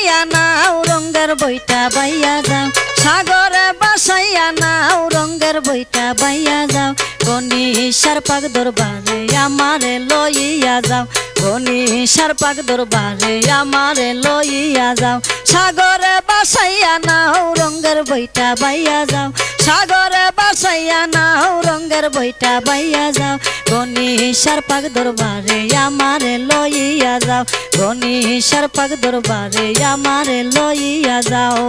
বাসাইয়া নাও রঙ্গের বইটা বাইয়া যাও সাগরে বাসাইয়া নাও রঙ্গের বইটা বাইয়া যাও গণেশের পাক দরবারে আমারে লইয়া যাও গণেশের পাক দরবারে আমারে লইয়া যাও সাগরে বাসাইয়া নাও রঙ্গের বইটা বাইয়া যাও সাগরে বাসাইয়া নাও রঙ্গের বইটা বাইয়া যাও গণেশের পাক দরবারে আমারে লইয়া যাও গণেশের পাক দরবারে আমারে লইয়া যাও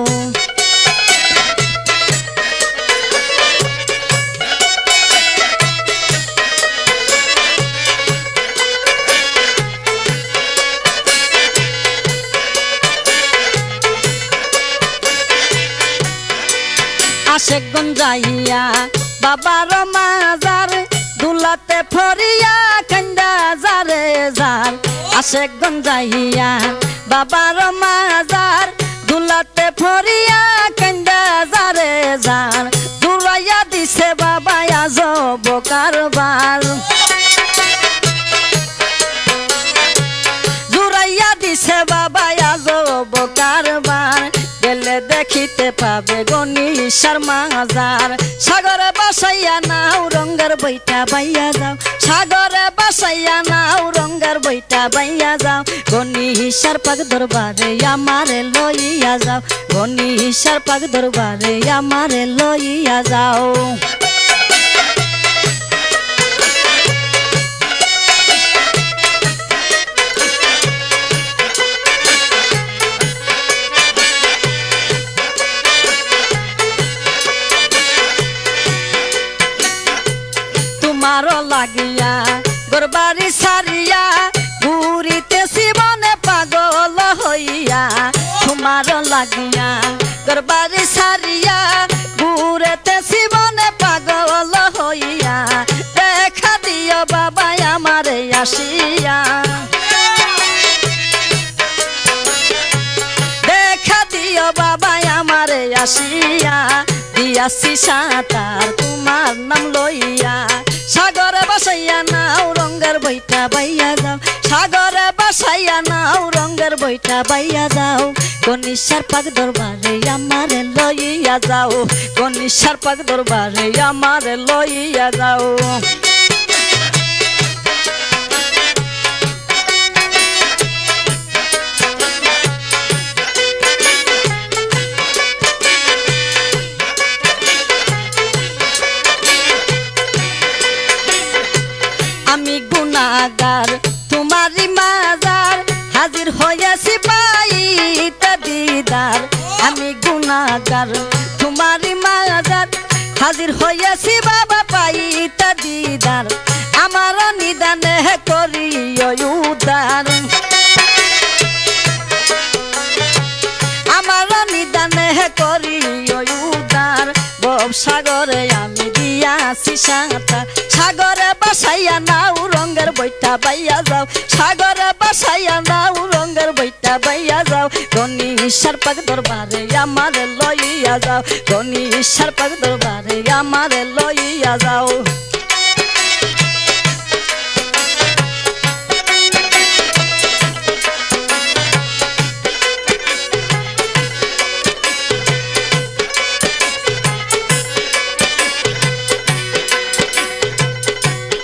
আশেক গঞ্জাইয়া বাবার মাজার দুলাতে ফরিয়া কান্দা যারে যার আশেক গঞ্জাইয়া বাবার মাজার দুলাতে ফরিয়া কান্দা যারে যার দুলাইয়া দিছে বাবা আজব কারবার জুড়াইয়া দিছে বাবা আজব কারবার গেলে দেখিতে পাবে গণেশের মাজার সাগরে বাসাইয়া নাও রঙ্গের বইটা বাইয়া যাও সাগরে বাসাইয়া নাও রঙ্গের বইটা বাইয়া যাও গণেশের পাক দরবারে আমারে লইয়া যাও গণেশের পাক দরবারে আমারে লইয়া যাও তোমারও লাগিয়া গোরবারি সারিয়া ঘুরিতেছি মনে পাগল হইয়া তোমারও লাগিয়া গোরবারি সারিয়া ঘুরিতেছি মনে পাগল হইয়া দেখা দিও বাবা আমারে আসিয়া দেখা দিও বাবা আমারে আসিয়া দিয়াছি সাঁতার তোমার নাম লইয়া সাগরে বাসাইয়া নাও রঙ্গের বইটা বাইয়া যাও সাগরে বাসাইয়া নাও রঙ্গের বইটা বাইয়া যাও গণেশের পাক দরবারে আমারে লইয়া যাও গণেশের পাক দরবারে আমারে লইয়া যাও আমি গুনাহগার তোমারি মাজার হাজির হইয়াছি পাইতে দিদার আমি গুনাহগার তোমারি মাজার হাজির হইয়াছি বাবা পাইতে দিদার আমার নিদানে করিও উদ্ধার আমার নিদানে করিও উদ্ধার বব সাগরে আমি দিয়াছি সাঁতার সাগরে বাসাইয়া নাও রঙ্গের বইটা বাইয়া যাও সাগরে বাসাইয়া নাও রঙ্গের বইটা বাইয়া যাও গণেশের পাক দরবারে আমারে লইয়া যাও গণেশের পাক দরবারে আমারে লইয়া যাও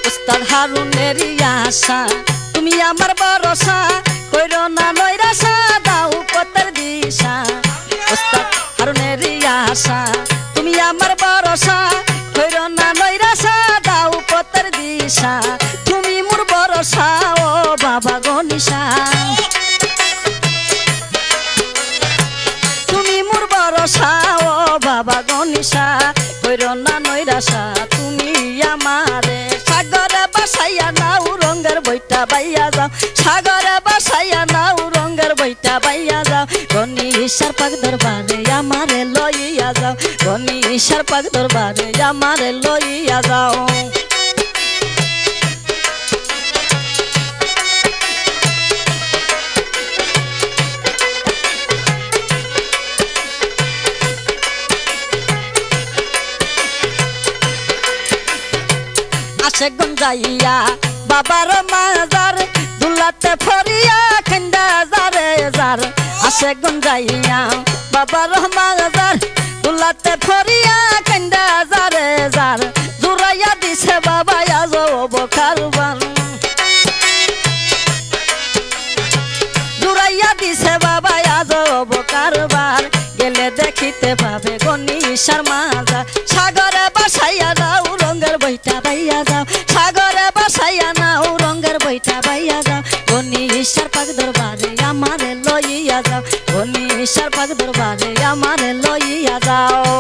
উস্তাদ হারুনেরই আশা তুমি আমার ভরসা কইরো না নৈরাশা দাও পথের দিশা উস্তাদ হারুনেরই আশা তুমি আমার ভরসা কইরো না নৈরাশা দাও পথের দিশা তুমি মোর ভরসা ও বাবা গণেশা তুমি মোর ভরসা ও বাবা গণেশা কইরো না নৈরাশা তুমি আমারে সাগরে বাসাইয়া নাও রঙ্গের বইটা বাইয়া যাও সাগরে বাসাইয়া নাও রঙ্গের বইটা বাইয়া যাও গণেশের পাক দরবারে আমারে লইয়া যাও গণেশের পাক দরবারে আমারে লইয়া যাও আশেক গঞ্জাইয়া বাবার মাজার দুলাতে ফরিয়া খান্দা যারে যার আসে গুঞ্জাইয়া বাবা রহমান যার দুলাতে ফরিয়া কান্দা যারে যার জুরাইয়া দিছে বাবা আজব কারবান জুরাইয়া দিছে বাবা আজব কারবার গেলে দেখিতে পাবে গনিশার মাজা সাগরে বাসাইয়া যাও রঙের বইটা বাইয়া যাও সাগরে বাসাইয়া নাও রঙের বইটা বাইয়া যাও গনিশার পাক দরবারে আমারে লইয়া যাও গনিশার পাক দরবারে আমারে লইয়া যাও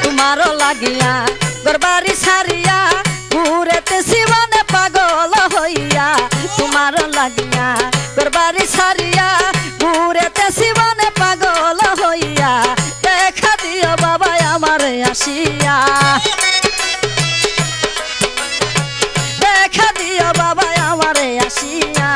তোমারও লাগিয়া গরবারি সারিয়া ঘুরেতে জীবনে পাগল হইয়া তোমারও লাগিয়া গরবারি সারিয়া ঘুরেতে জীবনে পাগল হইয়া দেখা দিও বাবা আমারে আসিয়া দেখা দিও বাবা আমারে আসিয়া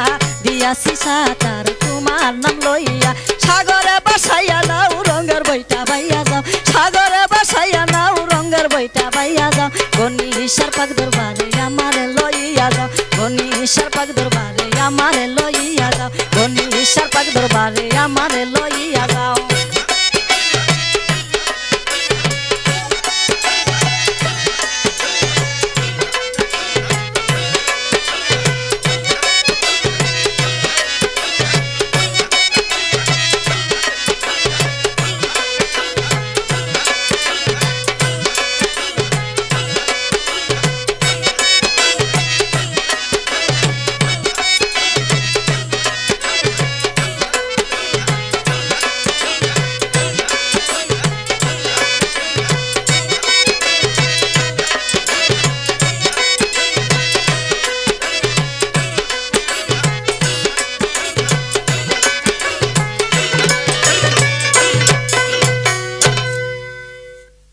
দিয়াছি সাতার তোমার নাম লইয়া সাগরে বাসাইয়া নাও রঙের বইটা বাইয়া যাও সাগরে বাসাইয়া নাও রঙের বইটা বাইয়া যাও গনিশার পাক দরবারে আমারে লইয়া যাও গনিশার পাক দরবারে আমারে লইয়া যাও গনিশার পাক দরবারে আমারে লইয়া